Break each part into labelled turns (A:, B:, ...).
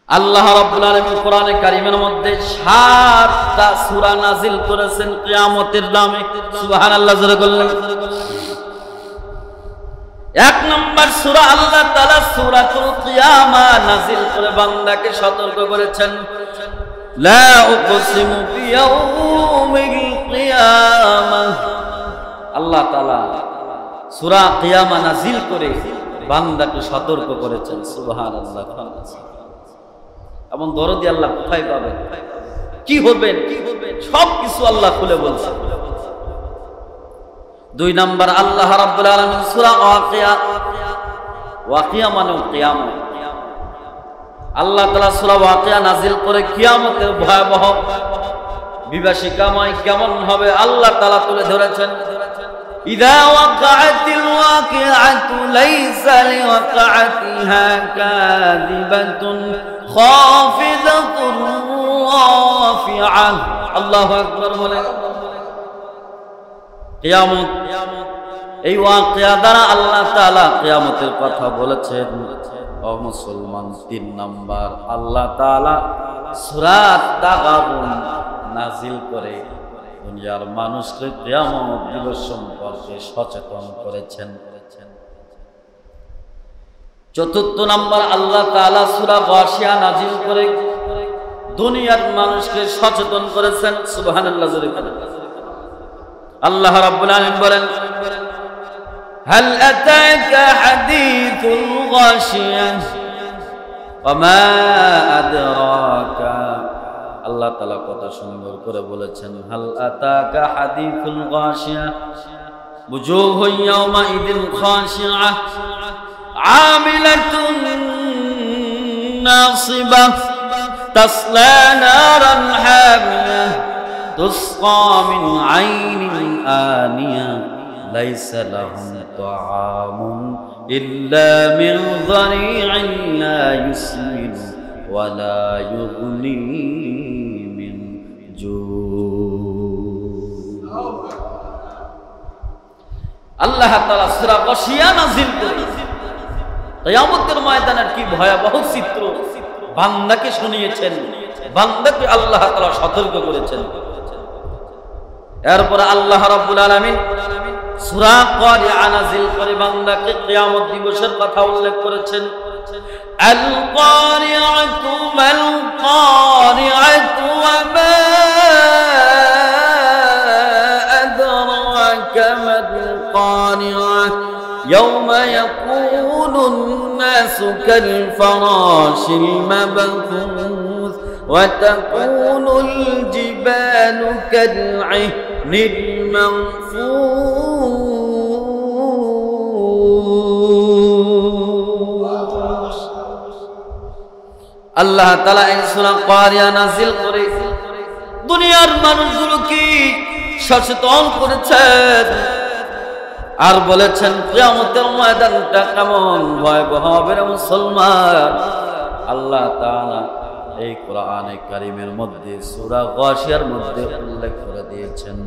A: আল্লাহ রাব্বুল আলামিন কোরআনে কারীমের মধ্যে 7টা সূরা নাযিল করেছেন কিয়ামতের নামে। সুবহানাল্লাহ জোরে বললেন। এক নম্বর সূরা আল্লাহ তাআলা সূরাতুল কিয়ামা নাযিল করে বান্দাকে সতর্ক করেছেন, লা উকসিমু বিয়াউমিল কিয়ামাহ। আল্লাহ তাআলা সূরা কিয়ামা নাযিল করে বান্দাকে সতর্ক করেছেন। সুবহানাল্লাহ। এমন দরদি আল্লাহ কোথায় পাবেন? কি হবেন সবকিছু আল্লাহ খুলে বলছেন। দুই নাম্বার আল্লাহ রাব্বুল আলামিন সূরা ওয়াকিয়া, ওয়াকিয়া মানে কিয়ামত। আল্লাহ তাআলা সূরা ওয়াকিয়া নাযিল করে কিয়ামতের ভয়াবহ বিভীষিকাময় কেমন হবে আল্লাহ তাআলা তুলে ধরেছেন। ইযা ওয়াকাআতিল ওয়াকিআতু লাইসা লিওয়াকাআতিহা কাযিবাতুন খাফিদাতুন রাফিআ। আল্লাহু আকবার বলেন। কিয়ামত, এই ওয়াকিয়া দ্বারা আল্লাহ তাআলা কিয়ামতের কথা বলেছেন। ও মুসলমান, 3 নাম্বার আল্লাহ তাআলা সূরা তাগাবুন নাযিল করে দুনিয়ার মানুষকে কিয়ামত দিবস সম্পর্কে সচেতন করেছেন। 4 নাম্বার আল্লাহ তাআলা সূরা গাশিয়া নাযিল করে দুনিয়ার মানুষকে সচেতন করেছেন। সুবহানাল্লাহ জোরে বলেন। আল্লাহ রাব্বুল আলামিন বলেন, হাল আতাকা হাদিসুল গাশিয়া ওয়া মা আদরাকা। আল্লাহ তাআলা কত সুন্দর করে বলেছেন, হাল আতাকা হাদিসুল গাশিয়া বুজুহু ইয়াওমা ইদিন খাশিআ আমিলাতুন নাসিবা তাসলা নারান হামিয়া তুসকা মিন আইনিন আনিয়া লাইসা লাহুম তাআমুন ইল্লা মিন যারি'in লা ইউসমিনু ওয়া লা ইউগনি মিন জু। আল্লাহ তাআলা সূরা গাশিয়া নাযিল করেছেন। কিয়ামতের ময়দানের কি ভয়াবহ চিত্র বান্দাকে শুনিয়েছেন, বান্দাকে আল্লাহ তাআলা সতর্ক করেছেন। এরপর আল্লাহ রাব্বুল আলামিন সূরা কারিআ নাযিল করে বান্দাকে কিয়ামত দিবসের কথা উল্লেখ করেছেন। আল কারিআতু মাল কারিআতু ওয়া মা আদরাকা মাল কারিআ ইয়াওমা ইয়াকুনুন নাসু কাল ফারাশিল মাবথুস ওয়া তাকুনুল জিবালু কাল ইহনিল মানফুস। আল্লাহ তাআলা এই সূরা কারিআ নাযিল করে দুনিয়ার মানুষগুলোকে সচেতন করেছেন আর বলেছেন কিয়ামতের ময়দানটা কেমন ভয়াবহ হবে রে মুসলমান। আল্লাহ তাআলা এই কোরআনে কারীমের মধ্যে সূরা গাশিয়ার মধ্যে উল্লেখ করে দিয়েছেন।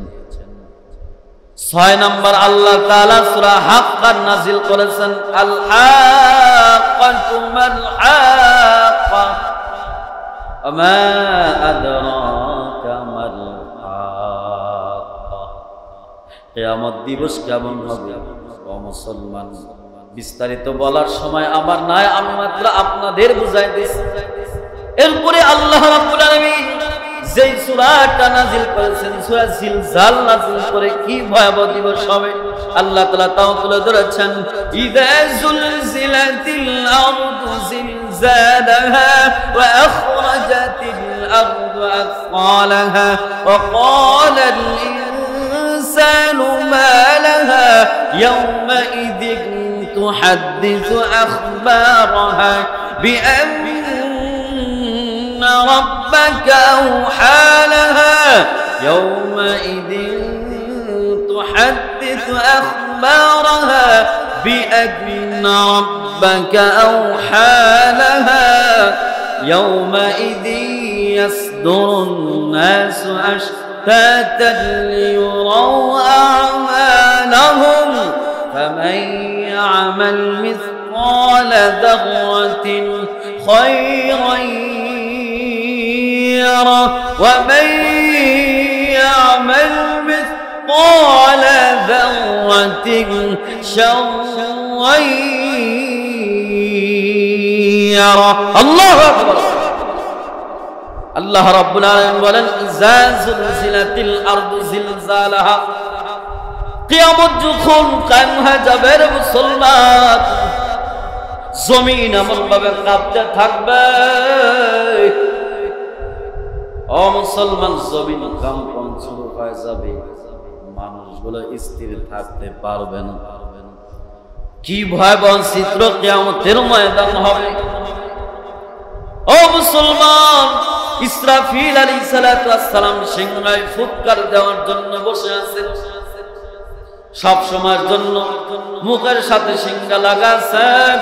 A: 6 নাম্বার আল্লাহ তাআলা সূরা হাক্কা নাযিল করেছেন। আল হাক্কাতু মাল হাক্কা ওয়া মা আদরাকা মাল হাক্কা। কিয়ামত দিবস কেমন হবে ও মুসলমান, বিস্তারিত বলার সময় আমার নাই, আমি মাত্র আপনাদের বুঝাই দিছি। এরপরে আল্লাহ রাব্বুল আলামিন যেই সূরাটা নাযিল করেছেন সূরা জিলজাল নাযিল করে কি ভয়াবহ দিবস হবে আল্লাহ তাআলা তাও তুলে ধরেছেন। ইযা যুলজিলাতিল আরদু জিলজালাহা ওয়া আখরাজাতিল আরদু আথqalaha ওয়া ক্বালাল ইনসানু মা লাহা ইয়াওমা ইযিন তুহাদ্দিসু আখবারাহা বিআন্না ربك أوحى لها يومئذ تحدث أخبارها بأن ربك أوحى لها يومئذ يصدر الناس أشتاتا ليروا أعمالهم فمن يعمل مثقال ذرة خيرا يره ومن يعمل مثقال ذرة شرا يره الله أكبر আল্লাহ রাব্বুল আলামিন বলেন ইযা যুলজিলাতিল আরদু জিলজালাহা কিয়ামত যখন কায়েম হয়ে যাবে রে মুসলমান জমিন এমন ভাবে কাঁপতে থাকবে ও মুসলমান জমিন কম্পন শুরু হয়ে যাবে মানুষগুলো স্থির থাকতে পারবে না কি ভয়াবহ চিত্র কিয়ামতের ময়দান হবে ও মুসলমান ইসরাফিল আলাইহিস সালাতু ওয়াস সালাম সিংহায় ফুৎকার দেওয়ার জন্য বসে আছেন সব সময়ের জন্য মুখের সাথে সিংহা লাগাছেন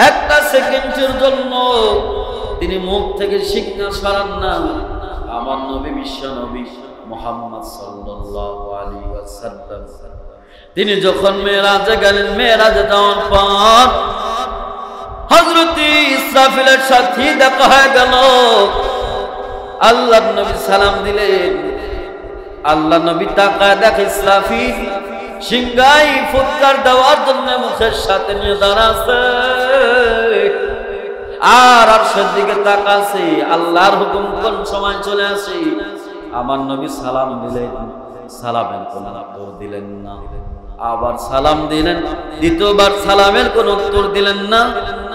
A: একটা সেকেন্ডের জন্য তিনি মুখ থেকে সিংহা সরান না আমার নবী বিশ্ব নবী মুহাম্মদ সাল্লাল্লাহু আলাইহি ওয়াসাল্লাম তিনি যখন মেরাজে গেলেন মেরাজে যাওয়ার পর হযরত ইসরাফিলের সাথে দেখা হয়ে গেল আল্লাহর নবী সালাম দিলেন আল্লাহ নবী তাকায় দেখে ইসরাফিল সিংহায় ফুৎকার দেওয়ার জন্য মুখের সাথে নিয়ে দাঁড়াছে আর আরশের দিকে তাকাছে আল্লাহর হুকুম কোন সময় চলে আসে আমার নবী সালাম দিলেন সালামের কোনো উত্তর দিলেন না আবার সালাম দিলেন দ্বিতীয়বার সালামের কোনো উত্তর দিলেন না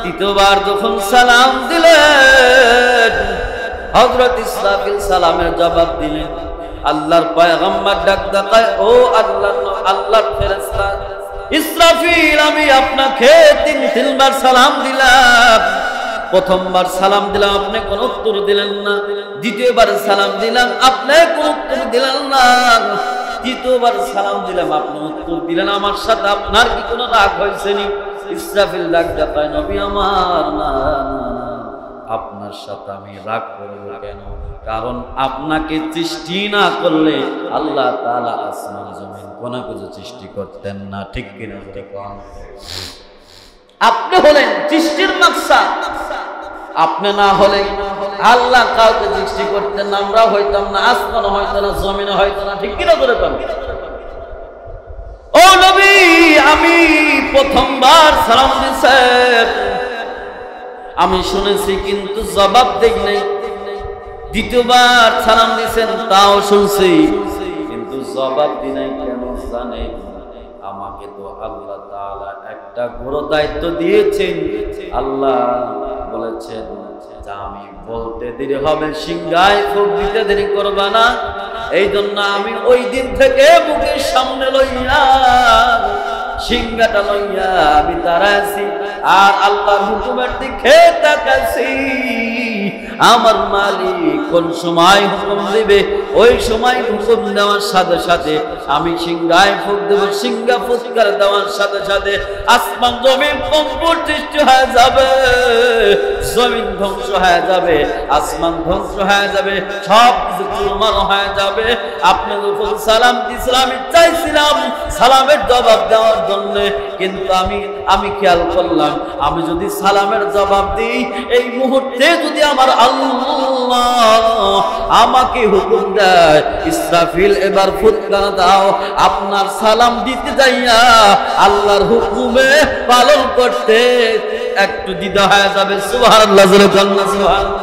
A: তৃতীয়বার যখন সালাম দিলেন হযরত ইসরাফিল সালামের জবাব দিলেন আল্লাহর পয়গম্বর ডাক দেয় ও আল্লাহর ফেরেশতা ইসরাফিল আমি আপনাকে তিনবার সালাম দিলাম প্রথমবার সালাম দিলাম আপনি কোনো উত্তর দিলেন না দ্বিতীয়বার সালাম দিলাম আপনি কোনো উত্তর দিলেন না তৃতীয়বার সালাম দিলাম আপনি উত্তর দিলেন আমার সাথে আপনার কি কোনো রাগ হয়েছে নি ইসরাফিল ডাক দেয় নবী আমার না আপনার সাথে আমি রাগ করব কেন কারণ আপনাকে সৃষ্টি না করলে আল্লাহ তাআলা আসমান জমিন কোনো কিছু সৃষ্টি করতেন না ঠিক কিনা বলেন আপনি হলেন সৃষ্টির মাকসাদ আপনি না হলে আল্লাহ কাউকে সৃষ্টি করতেন না আমরা হইতাম না আসমান হইতো না জমিন হইতো না ঠিক কিনা বলেন ও নবী আমি প্রথমবার সালাম দিয়েছেন আমি শুনেছি কিন্তু জবাব দেই নাই দ্বিতীয়বার সালাম দিয়েছেন তাও শুনছি কিন্তু জবাব দিই নাই কেন জানেন আমাকে তো আল্লাহ তাআলা একটা বড় দায়িত্ব দিয়েছেন আল্লাহ বলেছেন যে আমি বলতে দেরি হবে সিংহায় ফুঁক দিতে দেরি করবা না এই জন্য আমি ওই দিন থেকে বুকের সামনে লইয়া সিংহাটা লইয়া আমি দাঁড়াইছি আর আল্লাহর হুকুমের দিকে তাকাইছি আমার মালিক কোন সময় হুকুম দিবে ওই সময় হুকুম দেওয়ার সাথে সাথে আমি সিংহায় ফুঁক দেব সিংহা ফুৎকার দেওয়ার সাথে সাথে আসমান জমিন কম্পন সৃষ্টি হয়ে যাবে জমিন ধ্বংস হয়ে যাবে আসমান ধ্বংস হয়ে যাবে সব কিছু চুরমার হয়ে যাবে আপনি যখন সালাম দিয়েছিলাম আমি চাইছিলাম সালামের জবাব দেওয়ার জন্য কিন্তু আমি খেয়াল করলাম আমি যদি সালামের জবাব দিই এই মুহূর্তে যদি আমার আল্লাহ আমাকে হুকুম দেয় ইসরাফিল এবার ফুৎকার দাও আপনার সালাম দিতে যাইয়া আল্লাহর হুকুমে পালন করতে একটু দ্বিধা হয়ে যাবে সুবহানাল্লাহ সুবহানাল্লাহ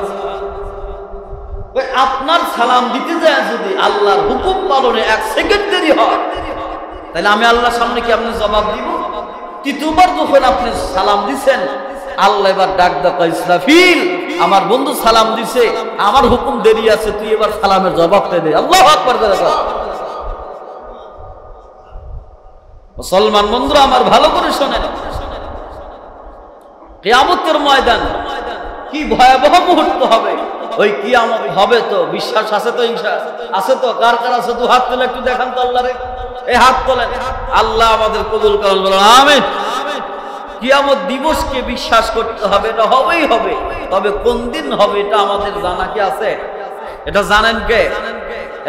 A: আপনার সালাম দিতে যায় যদি আল্লাহর হুকুম পালনে এক সেকেন্ড দেরি হয় তাহলে আমি আল্লাহর সামনে কি আপনি জবাব দিব তৃতীয়বার যখন আপনি সালাম দিছেন আল্লাহ এবার ডাক দাও ইসরাফিল আমার বন্ধু সালাম দিছে আমার হুকুম দেরি আছে তুই এবার সালামের জবাবটা দে আল্লাহু আকবার মুসলমান বন্ধুরা আমার ভালো করে শোনেন কিয়ামতের ময়দান কি ভয়াবহ মুহূর্ত হবে ওই কিয়ামত হবে তো বিশ্বাস আছে তো ইনশাআল্লাহ আছে তো কার কার আছে তো হাত তুলে একটু দেখান তো আল্লাহরে এই হাত তোলেন আল্লাহ আমাদের কবুল করুন বলুন আমিন কিয়ামত দিবসকে বিশ্বাস করতে হবে এটা হবেই হবে তবে কোন দিন হবে এটা আমাদের জানা কি আছে এটা জানেন কে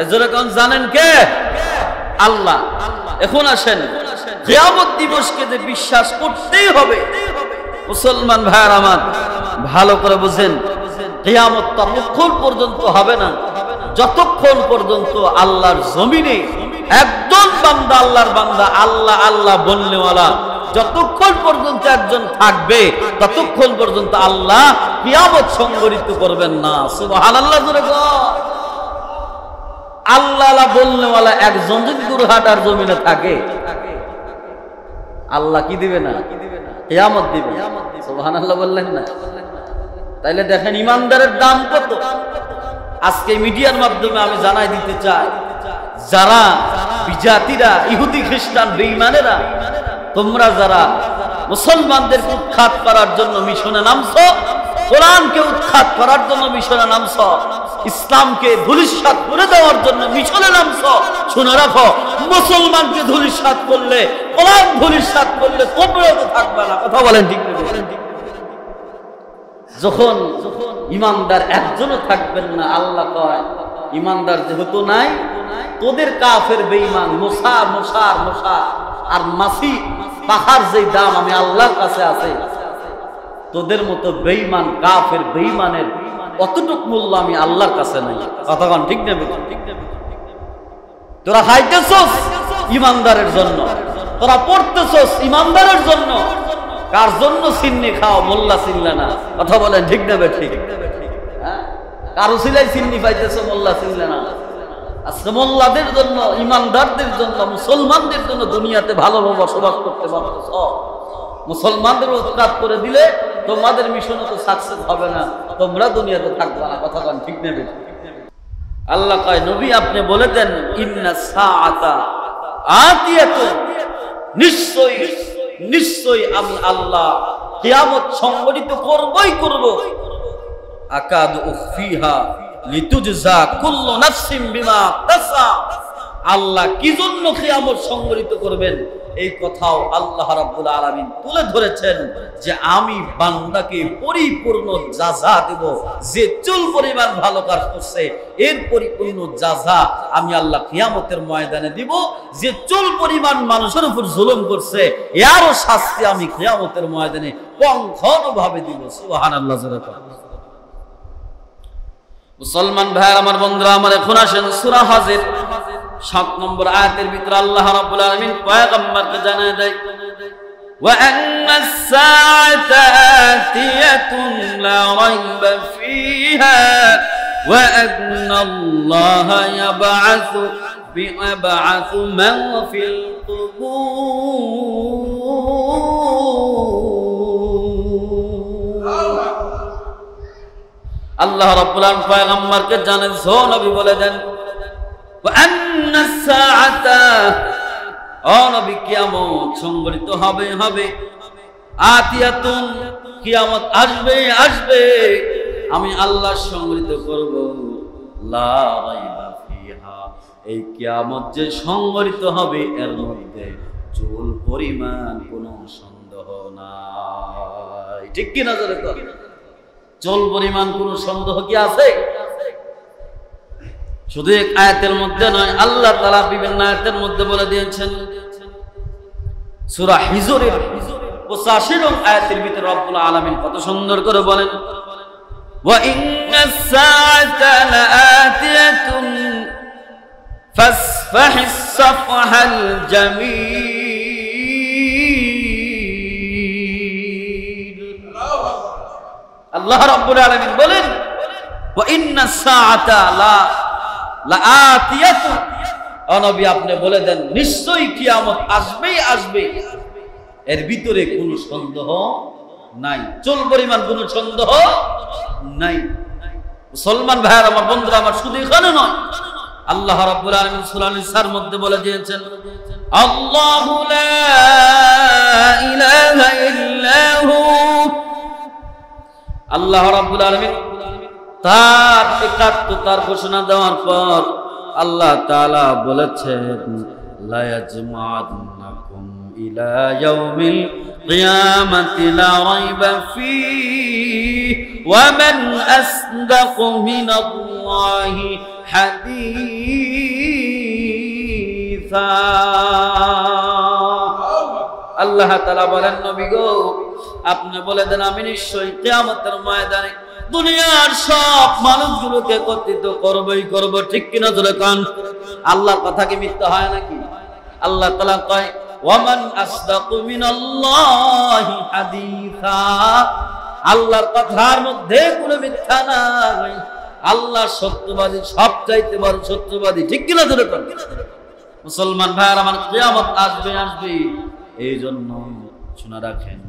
A: এজন্য কোন জানেন কে আল্লাহ এখন আসেন কিয়ামত দিবসকে যে বিশ্বাস করতেই হবে মুসলমান ভাইরা আমার ভালো করে বুঝেন কিয়ামত ততক্ষণ পর্যন্ত হবে না যতক্ষণ পর্যন্ত আল্লাহর জমিনে একজন বান্দা, আল্লাহর বান্দা, আল্লাহ আল্লাহ বলনেওয়ালা যতক্ষণ পর্যন্ত একজন থাকবে ততক্ষণ পর্যন্ত আল্লাহ কিয়ামত সংঘটিত করবেন না। সুবহানাল্লাহ। আল্লাহ আল্লাহ বলনেওয়ালা একজন যদি দুরহাটার জমিনে থাকে, আল্লাহ কি দিবে না? কিয়ামত দিবে। সুবহানাল্লাহ বললেন না? তাইলে দেখেন ইমানদারের দাম কত। আজকে মিডিয়ার মাধ্যমে আমি জানাই দিতে চাই, যারা বিজাতিরা, ইহুদি খ্রিস্টান বেঈমানেরা, তোমরা যারা মুসলমানদেরকে উৎখাত করার জন্য মিশনে নামছো, কোরআনকে উৎখাত করার জন্য মিশনে নামছো, ইসলামকে ধূলিসাৎ করে দেওয়ার জন্য মিশনে নামছো, শুনে রাখো, মুসলমানকে ধূলিসাৎ করলে, কোরআন ধূলিসাৎ করলে কবরে তো থাকবে না। কথা বলেন ঠিক না? যখন ইমানদার একজনও থাকবেন না, আল্লাহ কয় ইমানদার যেহেতু নাই, তোদের কাফের বেঈমান মশার মশার মশা আর মাছি পাখার যে দাম আমি আল্লাহর কাছে আছে, তোদের মতো বেঈমান কাফের বেঈমানের অতটুক মূল্য আমি আল্লাহর কাছে নাই। কথাগণ ঠিক না? তোরা খাইতেছস ইমানদারের জন্য, তোরা পড়তেছস ইমানদারের জন্য, কার জন্য সিন্নি খাও? মোল্লা চিনলে না। কথা বলেন ঠিক না? ঠিক। কারো সিলাই সিন্নি পাইতেছো, মোল্লা চিনলে না। আজকে মোল্লাদের জন্য, ইমানদারদের জন্য, মুসলমানদের জন্য দুনিয়াতে ভালোভাবে বসবাস করতে পারতেছ। মুসলমানদের উৎখাত করে দিলে তোমাদের মিশনও তো সাকসেস হবে না, তোমরা দুনিয়াতে থাকবে না। কথা বলেন ঠিক নেবে। আল্লাহ কয় নবী আপনি বলে দেন ইন্না সাআতা আতিয়াতুন, নিশ্চয়ই নিশ্চয়ই আমি আল্লাহ কিয়ামত সংঘটিত করবই করব। আকাদু উখফিহা লিতুজজা কুল্লু নাফসিন বিমা তাসা। আল্লাহ কি জন্য কিয়ামত সংঘটিত করবেন এই কথাও আল্লাহ রাব্বুল আলামিন তুলে ধরেছেন যে আমি বান্দাকে পরিপূর্ণ জাযা দেব। যে চুল পরিমাণ ভালো কাজ করছে এর পরিপূর্ণ জাযা আমি আল্লাহ কিয়ামতের ময়দানে দিব। যে চুল পরিমাণ মানুষের উপর জুলুম করছে এরও শাস্তি আমি কিয়ামতের ময়দানে পঙ্খভাবে দিব। সুবহানাল্লাহ। মুসলমান ভাইয়ের আমার, বন্ধুরা আমার, এখন আসেন সূরা হজের 7 নম্বর আয়াতের ভিতরে আল্লাহ রাব্বুল আলামিন পয়গম্বরকে জানায় দেয় ওয়া আন্নাস সাআতা আতিয়াতুন লা রাইবা ফিহা ওয়া আন্নাল্লাহা ইয়াবআসু মান ফিল কুবুর। আল্লাহ রাব্বুল আলামিন পয়গম্বরকে জানান, সো নবী বলে দেন কিয়ামত সংঘটিত হবে হবে, আতিয়াতুন কিয়ামত আসবে আসবে, আমি আল্লাহ সংঘটিত করব। লা রাইবা ফিহা, এই কিয়ামত যে সংঘটিত হবে এর মধ্যে চুল পরিমাণ কোনো সন্দেহ নাই। ঠিক কি না? চুল পরিমাণ কোনো সন্দেহ কি আছে? শুধু এক আয়াতের মধ্যে নয়, আল্লাহ তাআলা বিভিন্ন আয়াতের মধ্যে বলে দিয়েছেন। সূরা হিজরের 85 নং আয়াতের ভিতরে রব্বুল আলামিন কত সুন্দর করে বলেন ওয়া ইন্নাস সাআতা লাআতিয়াতুন ফাসফাহিস সাফহাল জামিল। আল্লাহ রাব্বুল আলামিন বলেন ওয়া ইন্নাস সাআতা লাআতিয়াতুন, ও নবী আপনি বলে দেন নিশ্চয়ই কিয়ামত আসবেই আসবে, এর ভিতরে কোনো সন্দেহ নাই, চুল পরিমাণ কোনো সন্দেহ নাই। মুসলমান ভাইয়ের আমার, বন্ধুরা আমার, শুধু এখানে নয়, আল্লাহ রাব্বুল আলামিন সূরা নিসার মধ্যে বলে দিয়েছেন আল্লাহু লা ইলাহা ইল্লাহু। আল্লাহ রাব্বুল আলামিন তার একাত্মতার ঘোষণা দেওয়ার পর আল্লাহ তাআলা বলেছেন লা ইয়াজমা'নাকুম ইলা ইয়াউমিল কিয়ামাতি লা রাইবা ফীহি ওয়া মান আসদাকু মিনাল্লাহি হাদীসা। আল্লাহ তাআলা বলেন নবী গো আপনি বলে দেন আমি নিশ্চয়ই কিয়ামতের ময়দানে দুনিয়ার সব মানুষগুলোকে একত্রিত করবই করব, ঠিক কিনা জোরে কান? আল্লাহর কথা কি মিথ্যা হয় নাকি? আল্লাহ তাআলা কয় ওয়ামান আসদাকু মিনাল্লাহি হাদিসা, আল্লাহর কথার মধ্যে কোনো মিথ্যা নাই। আল্লাহ সত্যবাদী, সবচাইতে বড় সত্যবাদী, ঠিক কিনা জোরে কান? মুসলমান ভাইরা আমার, কিয়ামত আসবে আসবে, এই জন্য শুনে রাখেন,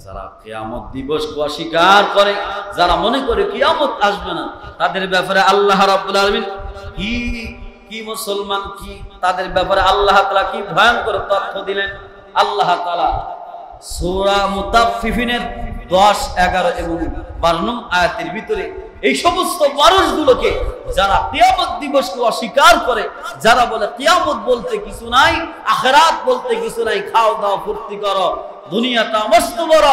A: যারা কিয়ামত দিবসকে অস্বীকার করে, যারা মনে করে কিয়ামত আসবে না, তাদের ব্যাপারে আল্লাহ রাব্বুল আলামিন কি মুসলমান কি তাদের ব্যাপারে আল্লাহ তাআলা কি ভয়ঙ্কর তথ্য দিলেন। আল্লাহ তাআলা সূরা মুতাফফিফিনের 10, 11 এবং 12 নং আয়াতের ভিতরে এই সমস্ত মানুষগুলোকে যারা কিয়ামত দিবসকে অস্বীকার করে, যারা বলে কিয়ামত বলতে কিছু নাই, আখিরাত বলতে কিছু নাই, খাও দাও ফুর্তি করো, দুনিয়াটা মস্ত বড়,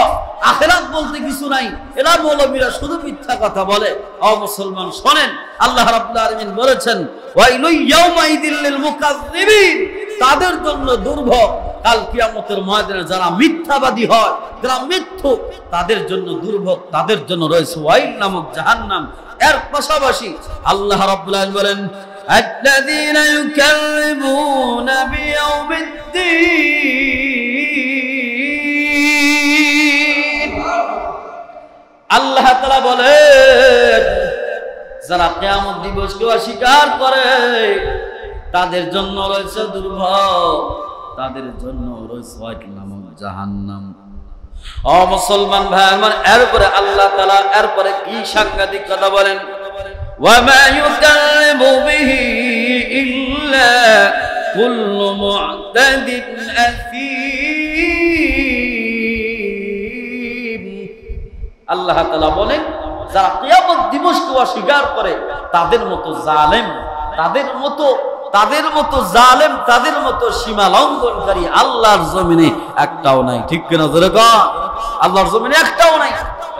A: আখিরাত বলতে কিছু নাই, এরা মৌলবীরা শুধু মিথ্যা কথা বলে। ও মুসলমান শোনেন, আল্লাহ রাব্বুল আলামিন বলেছেন ওয়াইলু ইয়াউমাইদিল লিল মুকাজ্জিবিন, তাদের জন্য দুর্ভোগ কাল কিয়ামতের ময়দানে যারা মিথ্যাবাদী হয়, যারা মিথ্যুক, তাদের জন্য দুর্ভোগ, তাদের জন্য রয়েছে ওয়াইল নামক জাহান্নাম। এর পাশাপাশি আল্লাহ রাব্বুল আলামিন বলেন আল্লাযীনা ইউকাযযিবুনা বিয়াউমিদ্দিন, আল্লাহ তাআলা বলেন যারা কিয়ামত দিবসকে অস্বীকার করে তাদের জন্য রয়েছে দুর্ভোগ, তাদের জন্য রয়েছে ওয়াইল নামক জাহান্নাম। ও মুসলমান ভাই আমার, এরপরে আল্লাহ তাআলা এরপরে কি সাংঘাতিক কথা বলেন, ওয়ামা ইউকাযযিবু বিহি ইল্লা কুল্লু মু'তাদিন আসীম। আল্লাহ তাআলা বলেন যারা কিয়ামত দিবসকে অস্বীকার করে তাদের মতো জালেম, তাদের মতো জালেম, তাদের মতো সীমা লঙ্ঘনকারী আল্লাহর জমিনে একটাও নাই, ঠিক কিনা জোরে কন? আল্লাহর জমিনে একটাও নাই।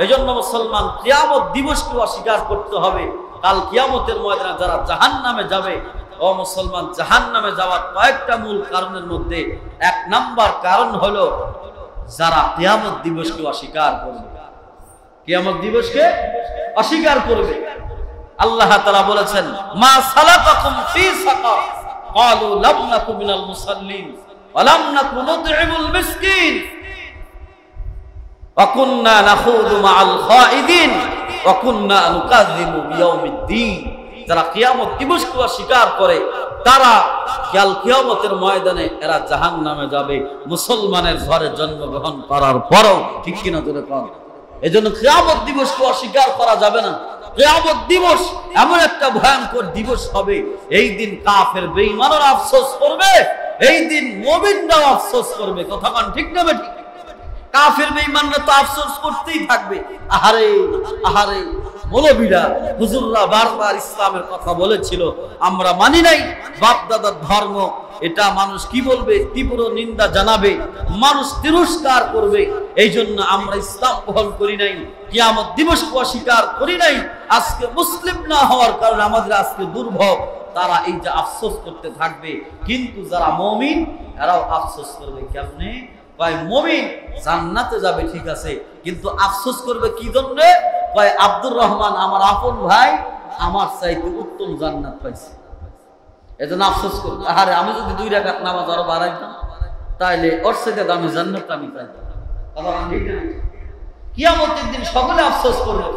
A: এইজন্য মুসলমান কিয়ামত দিবসকে অস্বীকার করতে হবে। কাল কিয়ামতের ময়দানে যারা জাহান্নামে যাবে, ও মুসলমান, জাহান্নামে যাওয়ার কয়েকটা মূল কারণের মধ্যে 1 নাম্বার কারণ হলো যারা কিয়ামত দিবসকে অস্বীকার করবে, কিয়ামত দিবসকে অস্বীকার করবে। আল্লাহ তাআলা বলেছেন মা সালাকাকুম ফি সাকার ক্বালু লাম নাকু মিনাল মুসাল্লিন ওয়া লাম নাকু নুত'ইমুল মিসকিন ওয়া কুননা নাখুযু মা'আল খাইদিন ওয়া কুননা নুকাযযিবু বিয়াউমিদ্দিন। যারা কিয়ামত দিবসকে অস্বীকার করে তারা কাল কিয়ামতের ময়দানে এরা জাহান্নামে যাবে, মুসলমানের ঘরে জন্মগ্রহণ করার পরও, ঠিক কিনা জোরে কোন? এজন্য কিয়ামত দিবসকে অস্বীকার করা যাবে না। কিয়ামত দিবস এমন একটা ভয়ঙ্কর দিবস হবে, এই দিন কাফের বেঈমানরা আফসোস করবে, এই দিন মুমিনরাও আফসোস করবে। কথা কোন ঠিক না বেঠিক? কাফের বেঈমানরা তো আফসোস করতেই থাকবে, আহারে আহারে মৌলবীরা হুজুররা বারবার ইসলামের কথা বলেছিল, আমরা মানি নাই, বাপ দাদার ধর্ম, এটা মানুষ কি বলবে, তীব্র নিন্দা জানাবে, মানুষ তিরস্কার করবে, এই জন্য আমরা ইসলাম গ্রহণ করি নাই, কিয়ামত দিবসকে অস্বীকার করি নাই। আজকে মুসলিম না হওয়ার কারণে আমাদের আজকে দুর্ভোগ, তারা এই যে আফসোস করতে থাকবে। কিন্তু যারা মুমিন এরাও আফসোস করবে। কেমনে? কয় মুমিন জান্নাতে যাবে ঠিক আছে, কিন্তু আফসোস করবে কি জন্য? কয় আব্দুর রহমান আমার আপন ভাই আমার চাইতে উত্তম জান্নাত পাইছে, এজন্য আফসোস করবে। আরে আমি যদি 2 রাকাত নামাজ আরো বাড়াইতাম তাইলে ওর চাইতে দামি জান্নাত আমি পাইতাম। কিয়ামতের দিন সকলে আফসোস করবে।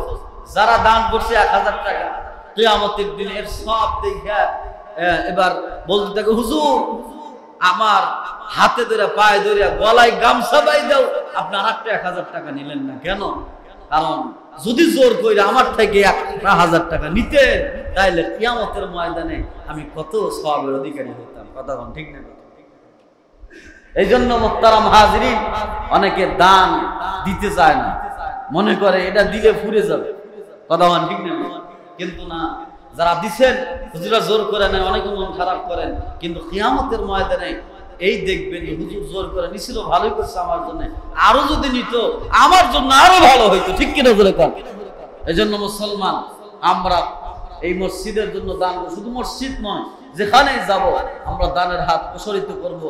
A: যারা দান করছে 1000 টাকা, কিয়ামতের দিন এর সব দেখা এবার বলতে থাকে হুজুর আমার হাতে ধরে পায়ে ধরে গলায় গামছা বাই দাও, আপনি আরেকটা 1000 টাকা নিলেন না কেন? কারণ যদি জোর করে আমার থেকে 1000 টাকা নিতেন তাইলে কিয়ামতের ময়দানে আমি কত সওয়াবের অধিকারী হতাম। কথা কোন ঠিক না? এই জন্য মুহতারাম হাজিরিন, অনেকে দান দিতে চায় না, মনে করে এটা দিলে ফুরে যাবে। কথা কোন ঠিক না? কিন্তু না, যারা দিচ্ছেন হুজুরা জোর করে নেয়, অনেকে মন খারাপ করেন, কিন্তু কিয়ামতের ময়দানে এই দেখবেন হুজুর জোর করে নিছিল, ভালোই করছে আমার জন্য, আরো যদি নিত আমার জন্য আরো ভালো হইতো, ঠিক কিনা জোরে কর? এই জন্য মুসলমান আমরা এই মসজিদের জন্য দান, শুধু মসজিদ নয় যেখানে যাব আমরা দানের হাত প্রসারিত করব,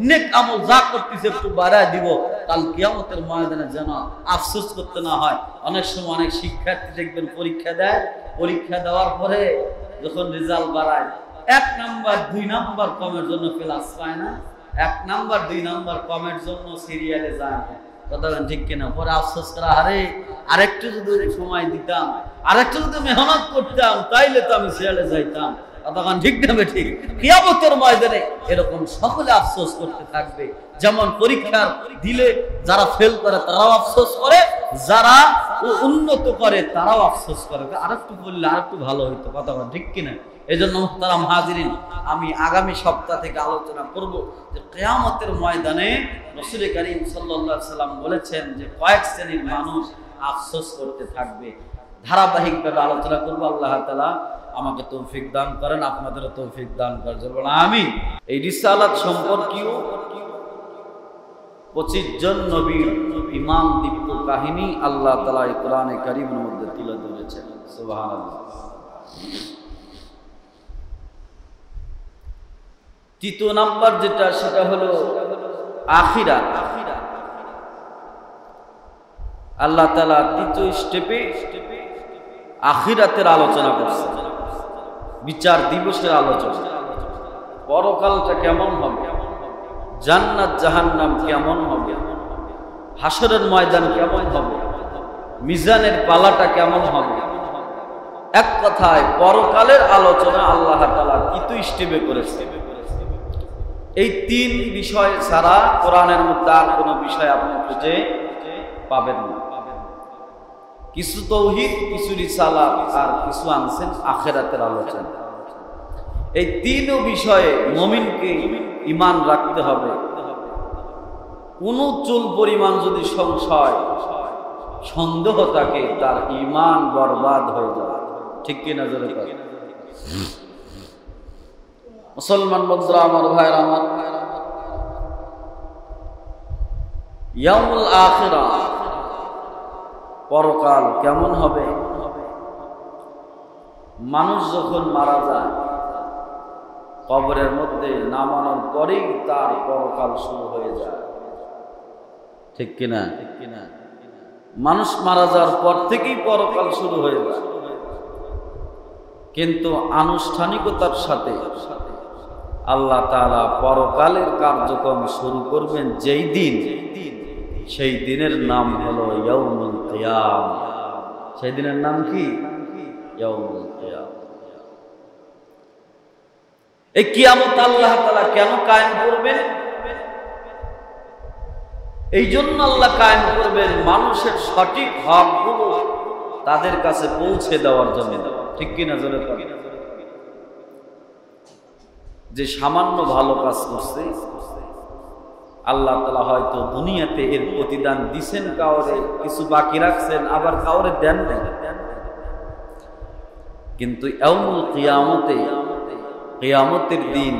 A: নেক আমল যা করতেছে একটু বাড়ায় দিব, কাল কিয়ামতের ময়দানে যেন আফসোস করতে না হয়। অনেক সময় অনেক শিক্ষার্থী দেখবেন পরীক্ষা দেয়, পরীক্ষা দেওয়ার পরে যখন রেজাল্ট বাড়ায় 1 নাম্বার 2 নাম্বার কমের জন্য ক্লাস পায় না, 1 নাম্বার 2 নাম্বার কমের জন্য সিরিয়ালে যায় না। কথা ঠিক কিনা? পরে আফসোস করা, আরে আরেকটু যদি সময় দিতাম, আরেকটু যদি মেহনত করতাম, তাইলে তো আমি সিরিয়ালে যাইতাম। তখন ঠিক না ঠিক? কিয়ামতের ময়দানে এরকম সকলে আফসোস করতে থাকবে। যেমন পরীক্ষা দিলে যারা ফেল করে তারাও আফসোস করে, যারা উন্নত করে তারাও আফসোস করে, আরেকটু বললে আরেকটু ভালো হইতো। কথা ঠিক কিনা? এই জন্য মুহতারাম হাজিরিন, আমি আগামী সপ্তাহ থেকে আলোচনা করব যে কিয়ামতের ময়দানে রাসূল করিম সাল্লাল্লাহু আলাইহি সাল্লাম বলেছেন যে কয়েক শ্রেণীর মানুষ আফসোস করতে থাকবে। ধারাবাহিকভাবে আলোচনা করব। আল্লাহ তাআলা আমাকে তৌফিক দান করেন, আপনাদেরও তৌফিক দান করেন। আমি এই রিসালাত সম্পর্কীয় 25 জন নবীর ইমান দীপ্ত কাহিনী আল্লাহ তাআলা এই কোরআনে কারীমের মধ্যে তুলে ধরেছেন। সুবহানাল্লাহ। তৃতীয় নাম্বার যেটা, সেটা হলো আখিরাত। আল্লাহ তাআলা তৃতীয় স্টেপে আখিরাতের আলোচনা করছেন, বিচার দিবসের আলোচনা, পরকালটা কেমন হবে, জান্নাত জাহান্নাম কেমন হবে, হাসরের ময়দান কেমন হবে, মিজানের পালাটা কেমন হবে। এক কথায় পরকালের আলোচনা আল্লাহ তাআলা তৃতীয় স্টেপে করেছেন। এই 3 বিষয় ছাড়া কোরআনের মধ্যে আর কোনো বিষয় আপনি খুঁজে পাবেন না। কিছু তাওহীদ, কিছু রিসালাত, আর কিছু আনছেন আখিরাতের আলোচনা। এই 3 বিষয়ে মুমিনকে ঈমান রাখতে হবে। কোন চুল পরিমাণ যদি সংশয় সন্দেহ থাকে, তার ঈমান বরবাদ হয়ে যায়। ঠিক কি না? জোরে বলেন। মুসলমান বন্ধুরা আমার, ভাইরা আমার, ইয়াউমুল আখিরাহ, পরকাল কেমন হবে? মানুষ যখন মারা যায়, কবরের মধ্যে নামানোর পরেই তার পরকাল শুরু হয়ে যায়। ঠিক কিনা? মানুষ মারা যাওয়ার পর থেকেই পরকাল শুরু হয়ে যায়। কিন্তু আনুষ্ঠানিকতার সাথে আল্লাহ তাআলা পরকালের কার্যক্রম শুরু করবেন যেই দিন, সেই দিনের নাম হলো ইয়াউমুল কিয়ামah। সেই দিনের নাম কি? ইয়াউমুল কিয়ামah। এই কিয়ামত আল্লাহ তাআলা কেন কায়েম করবেন? এই জন্য আল্লাহ কায়েম করবেন মানুষের সঠিক হকগুলো তাদের কাছে পৌঁছে দেওয়ার জন্য। ঠিক কিনা? জোরে বলেন। যে সামান্য ভালো কাজ করছে, আল্লাহ তাআলা হয়তো দুনিয়াতে এর প্রতিদান দিছেন, কাউরে কিছু বাকি রাখছেন, আবার কাউরে দেন নাই। কিন্তু ইয়াউমুল কিয়ামতে, কিয়ামতের দিন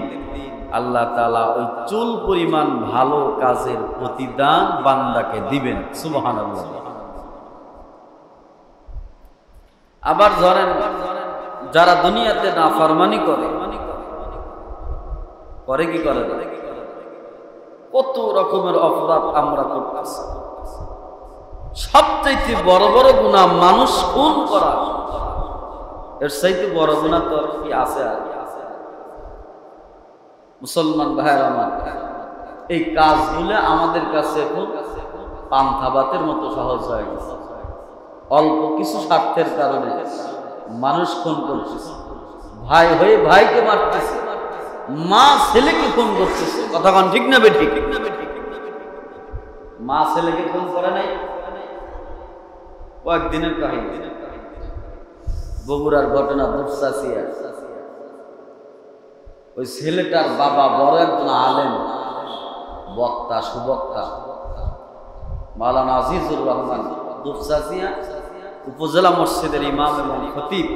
A: আল্লাহ তাআলা ওই চুল পরিমাণ ভালো কাজের প্রতিদান বান্দাকে দিবেন। সুবহানাল্লাহ। আবার ধরেন যারা দুনিয়াতে নাফরমানি করে কি করে না? কত রকমের অপরাধ আমরা করতেছি। সবচাইতে বড় বড় গুনাহ মানুষ খুন করা, এর চাইতে বড় গুনাহ তো আর কি আছে? মুসলমান ভাইয়ের আমার, এই কাজগুলো আমাদের কাছে এখন পান্থা ভাতের মতো সহজ হয়ে গেছে। অল্প কিছু স্বার্থের কারণে মানুষ খুন করতেছে, ভাই হয়ে ভাইকে মারতেছে, মা ছেলেকে খুন করতেছে। কথা কোন ঠিক না বেঠিক? মা ছেলেকে খুন করে নাই? কয়েকদিনের কাহিনী, বগুড়ার ঘটনা। দুপচাচিয়া, ওই ছেলেটার বাবা বড় একজন আলেম, বক্তা, সুবক্তা, মাওলানা আজিজুর রহমান। দুপচাচিয়া উপজেলা মসজিদের ইমাম এবং খতিব,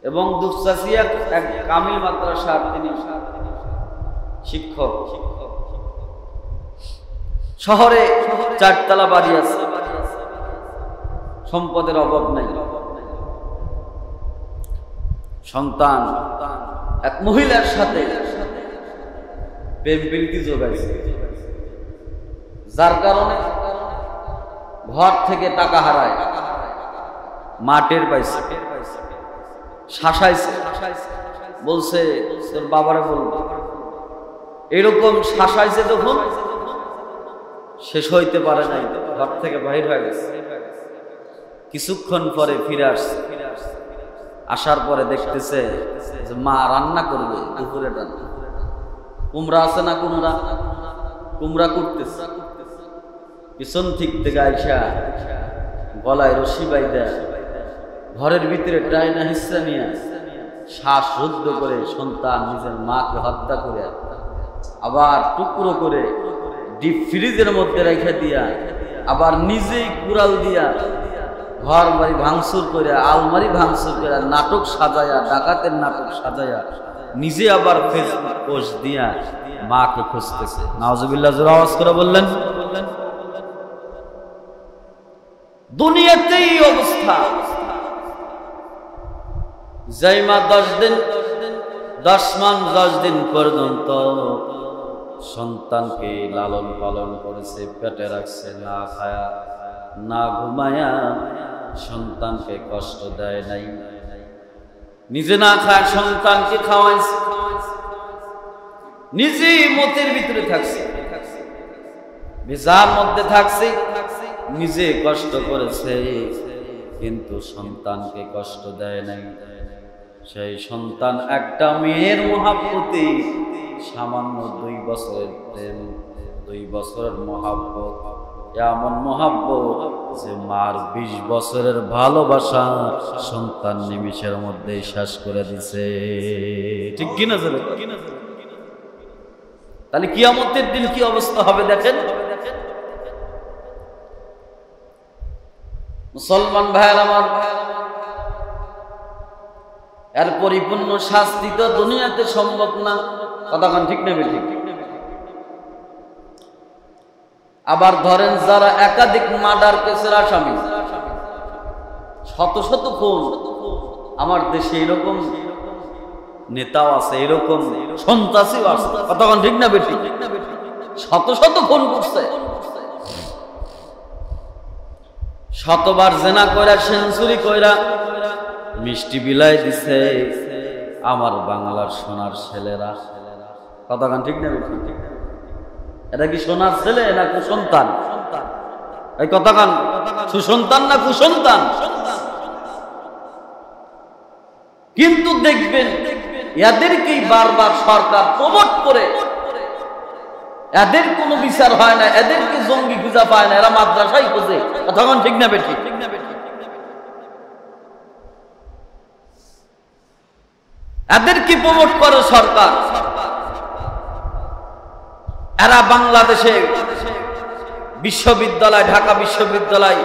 A: এবং দুপচাচিয়া এক কামিল মাদ্রাসার তিনি শিক্ষক। শহরে 4 তলা বাড়ি আছে, সম্পদের অভাব নাই। সন্তান এক মহিলার সাথে প্রেম প্রীতি জোগাইছে, যার কারণে ঘর থেকে টাকা হারায়, মাটির পাইছে, শাসাইছে, বলছে তোর বাবারে বলবো। এরকম শাসাইছে তখন শেষ হইতে পারে নাই, ঘর থেকে বাহির হয়ে গেছে। কিছুক্ষণ পরে ফিরে আসছে, আসার পরে দেখতেছে যে মা রান্না করবে দুপুরে রান্না। কুমড়া আছে না, কুমড়া করতেছে। পিছন ঠিক থেকে আইসা গলায় রশি বাইদা ঘরের ভিতরে টাইনা হিস্সা নিয়ে শ্বাস রুদ্ধ করে সন্তান নিজের মাকে হত্যা করে আবার টুকরো করে ডিপ ফ্রিজের মধ্যে রেখে দিয়া আবার নিজেই কুড়াল দিয়া ঘর বাড়ি ভাঙচুর করে, আলমারি ভাঙচুর করে, নাটক সাজায়া, ডাকাতের নাটক সাজায়া নিজে আবার ফেসবুক পোস্ট দিয়া মাকে খুঁজতেছে। নাউজুবিল্লাহ, জোরে আওয়াজ করে বললেন। দুনিয়াতেই অবস্থা। যেই মা 10 দিন পর্যন্ত সন্তানকে লালন পালন করেছে, পেটে রাখছে, না খায়া না ঘুমায়া, সন্তানকে কষ্ট দেয় নাই, নিজে না খায় সন্তানকে খাওয়াইছে, নিজে মতের ভিতরে থাকছে, ভেজার মধ্যে থাকছে, নিজে কষ্ট করেছে, কিন্তু সন্তানকে কষ্ট দেয় নাই। সেই সন্তান একটা মেয়ের মহাব্বতে সামান্য 2 বছরের প্রেম, 2 বছরের মহাব্বত, এমন মহাব্বত যে মার 20 বছরের ভালোবাসা সন্তান নিমিষের মধ্যে শেষ করে দিছে। ঠিক কিনা? তাহলে কিয়ামতের দিন কি অবস্থা হবে দেখেন। মুসলমান ভাইয়ের আমার, এর পরিপূর্ণ শাস্তি তো দুনিয়াতে সম্ভব না। কথাখান ঠিক নেবে ঠিক। আবার ধরেন যারা একাধিক মার্ডার কেসের আসামি, শত শত খুন, আমার দেশে এরকম নেতাও আছে, এরকম সন্ত্রাসীও আছে। কথাখান ঠিক না বেঠিক? শত শত খুন করছে, শতবার জেনা কইরা, সেঞ্চুরি কইরা মিষ্টি বিলাই দিছে আমার বাংলার সোনার ছেলেরা। কথাখান ঠিক না বেঠিক? এটা কি সোনার ছেলে না কুসন্তান? এই কথাখান সুসন্তান না কুসন্তান? কিন্তু দেখবেন এদেরকেই বারবার সরকার প্রমোট করে, এদের কোনো বিচার হয় না, এদেরকে জঙ্গি খুঁজা পায় না, এরা মাদ্রাসায় খোঁজে। কথাখান ঠিক না বেঠিক? এদেরকে প্রমোট করে সরকার। এরা বাংলাদেশে বিশ্ববিদ্যালয়, ঢাকা বিশ্ববিদ্যালয়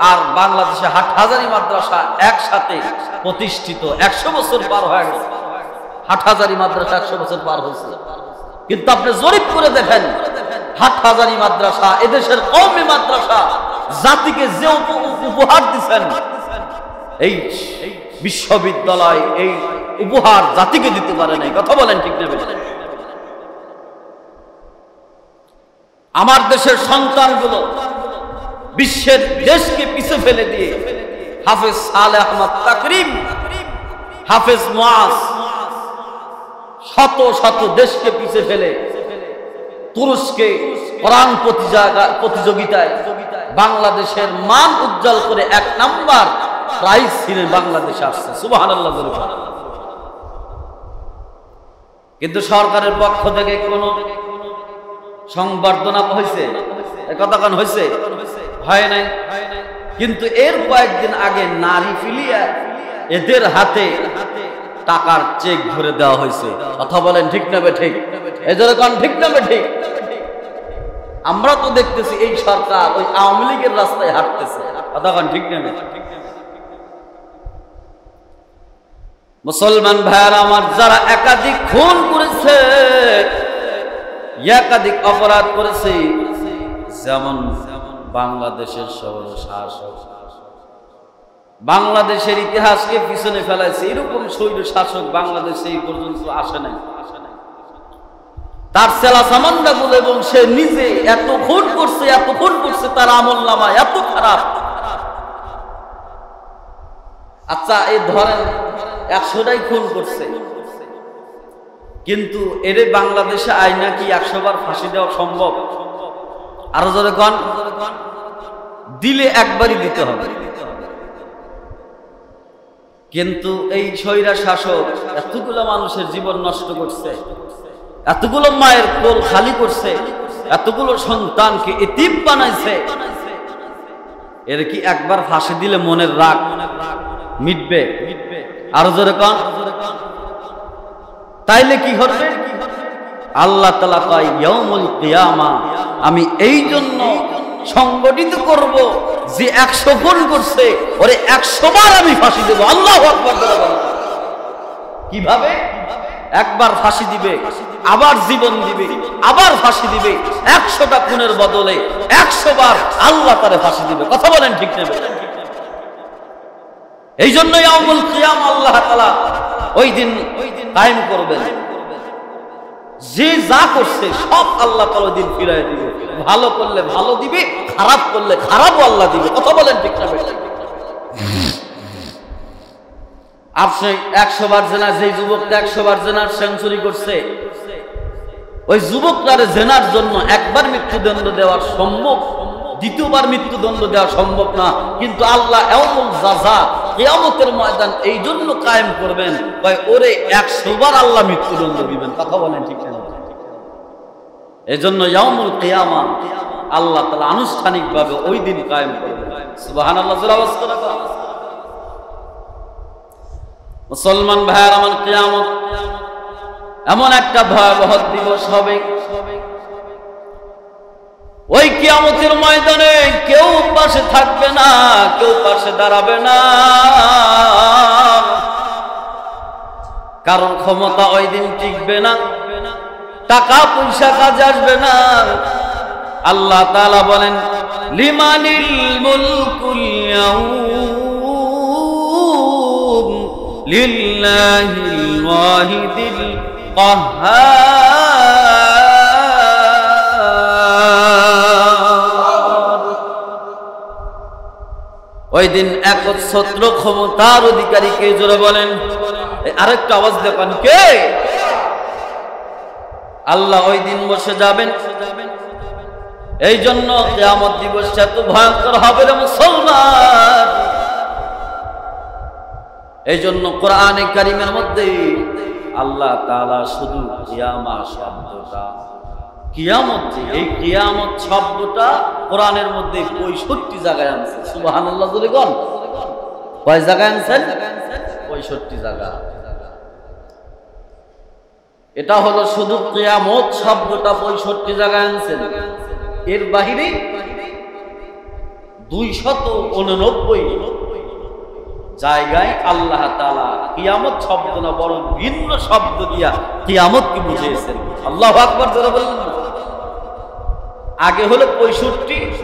A: আর বাংলাদেশে হাটহাজারী মাদ্রাসা একসাথে প্রতিষ্ঠিত। 100 বছর পার হয়ে গেছে, হাটহাজারী মাদ্রাসা 100 বছর পার হয়েছে। কিন্তু আপনি জরিপ করে দেখেন, হাটহাজারী মাদ্রাসা এদেশের কওমি মাদ্রাসা জাতিকে যে উপহার দিচ্ছেন, এই বিশ্ববিদ্যালয় এই উপহার জাতিকে দিতে পারে নাই। কথা বলেন ঠিক না? আমার দেশের সন্তানগুলো বিশ্বের দেশকে পিছে ফেলে দিয়ে হাফেজ সালেহ আহমদ তাকরিম, হাফেজ মুআজ শত শত দেশকে পিছে ফেলে তুরস্কে কোরআন প্রতিযোগিতায় বাংলাদেশের মান উজ্জ্বল করে 1 নাম্বার প্রাইজ ছিনে বাংলাদেশে আসছে। সুবহানাল্লাহ। কিন্তু সরকারের পক্ষ থেকে কোনো সংবর্ধনা হয়েছে? কথাখান হয়েছে? হয় নাই। কিন্তু এর কয়েকদিন আগে নারী ফিলিয়া এদের হাতে টাকার চেক ভরে দেওয়া হয়েছে। কথা বলেন ঠিক না ঠিক? এদের কোন ঠিক না ঠিক? আমরা তো দেখতেছি এই সরকার ওই আওয়ামী লীগের রাস্তায় হাঁটতেছে। কথাখান ঠিক না? মুসলমান ভাইয়েরা আমার, যারা একাধিক খুন করেছে, একাধিক অপরাধ করেছে, যেমন বাংলাদেশের সর্বশাসক বাংলাদেশের ইতিহাসকে পিছনে ফেলাইছে। এরকম স্বৈর শাসক বাংলাদেশে এই পর্যন্ত আসে নাই। তার সেলা সামান্ডা গুলো, এবং সে নিজে এত খুন করছে, তার আমল নামা এত খারাপ। আচ্ছা, এই ধরেন 100টাই খুন করছে, কিন্তু এর বাংলাদেশে আইনা কি 100 বার ফাঁসি দেওয়া সম্ভব? আরো জোরে কোন, দিলে একবারই দিতে হবে। কিন্তু এই স্বৈরা শাসক এতগুলো মানুষের জীবন নষ্ট করছে, এতগুলো মায়ের কোল খালি করছে, এতগুলো সন্তানকে এতিম বানাইছে। এর কি একবার ফাঁসি দিলে মনের রাগ মিটবে? আরো জোরে কোন, তাইলে কি হবে? আল্লাহ তাআলা কয় ইয়াউমুল কিয়ামা, আমি এই জন্য সংগঠিত করব যে 100 খুন করছে ওরে 100 বার আমি ফাঁসি দেব। আল্লাহু আকবার। কিভাবে? একবার ফাঁসি দিবে, আবার জীবন দিবে, আবার ফাঁসি দিবে। 100টা খুনের বদলে 100 বার আল্লাহ তারে ফাঁসি দিবে। কথা বলেন ঠিক না? এই জন্য ইয়াউমুল কিয়ামা আল্লাহ তাআলা ওই দিন কায়েম করবেন। যে যা করছে সব আল্লাহ তাআলা দিন ফিরায় দিবে। ভালো করলে ভালো দিবে, খারাপ করলে খারাপও আল্লাহ দিবে। কথা বলেন ঠিক না? আপনি 100 বার জেনা, যে যুবকটা 100 বার জেনার সেঞ্চুরি করছে, ওই যুবকটারে জেনার জন্য একবার মৃত্যুদণ্ড দেওয়া সম্ভব, দ্বিতীয়বার মৃত্যুদণ্ড দেওয়া সম্ভব না। কিন্তু আল্লাহ ইয়াউমুল জাযা, কিয়ামতের ময়দান এই জন্য কায়েম করবেন, ভাই ওরে 100 বার আল্লাহ মৃত্যুদণ্ড দিবেন। কথা বলেন ঠিক না? এই জন্য ইয়াউমুল কিয়ামা আল্লাহ তাআলা আনুষ্ঠানিকভাবে ওই দিন কায়েম করবেন। সুবহানাল্লাহ। জোরে আওয়াজ করে বলেন। মুসলমান ভাইয়ের আমার, কিয়ামত এমন একটা ভয়াবহ দিবস হবে, ওই কিয়ামতের ময়দানে কেউ পাশে থাকবে না, কেউ পাশে দাঁড়াবে না, কারণ ক্ষমতা ওই দিন টিকবে না, টাকা পয়সা কাজে আসবে না। আল্লাহ তাআলা বলেন লিমানিল মুলকুল ইয়াউম লিল্লাহিল ওয়াহিদিল কাহ্হার। ওই দিন একচ্ছত্র ক্ষমতার অধিকারী কে? জোরে বলেন। আরেকটা আওয়াজ দেখান, কে? আল্লাহ ওই দিন বসে যাবেন। এই জন্য কিয়ামত দিবসটা এত ভয়ঙ্কর হবে রে মুসলমান। এই জন্য কোরআনে কারীমের মধ্যে আল্লাহ তাআলা শুধু কিয়ামা শব্দটা, কিয়ামত, এই কিয়ামত শব্দটা কোরআনের মধ্যে 65 জায়গায় আনছে। সুবহানাল্লাহ। জোরে বল, কয় জায়গায় আনছেন? 65 জায়গা। এটা হলো শুধু কিয়ামত শব্দটা 65 জায়গায় আনছেন। এর বাহিরে 289 জায়গায় আল্লাহ তাআলা কিয়ামত শব্দ না বরং ভিন্ন শব্দ দিয়া কিয়ামতকে বুঝিয়েছেন। আল্লাহু আকবার। জোরে বলুন। আগে হলো 65,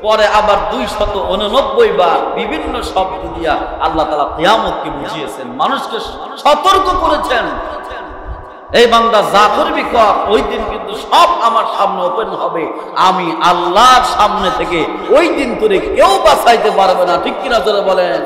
A: পরে আবার 289 বার বিভিন্ন শব্দ দিয়া আল্লাহ তাআলা কিয়ামতকে বুঝিয়েছেন, মানুষকে সতর্ক করেছেন। এই বান্দা যা করবি কর, ওই দিন কিন্তু সব আমার সামনে ওপেন হবে। আমি আল্লাহর সামনে থেকে ওই দিন তোরে কেউ বাঁচাইতে পারবে না। ঠিক কিনা? জোরে বলেন।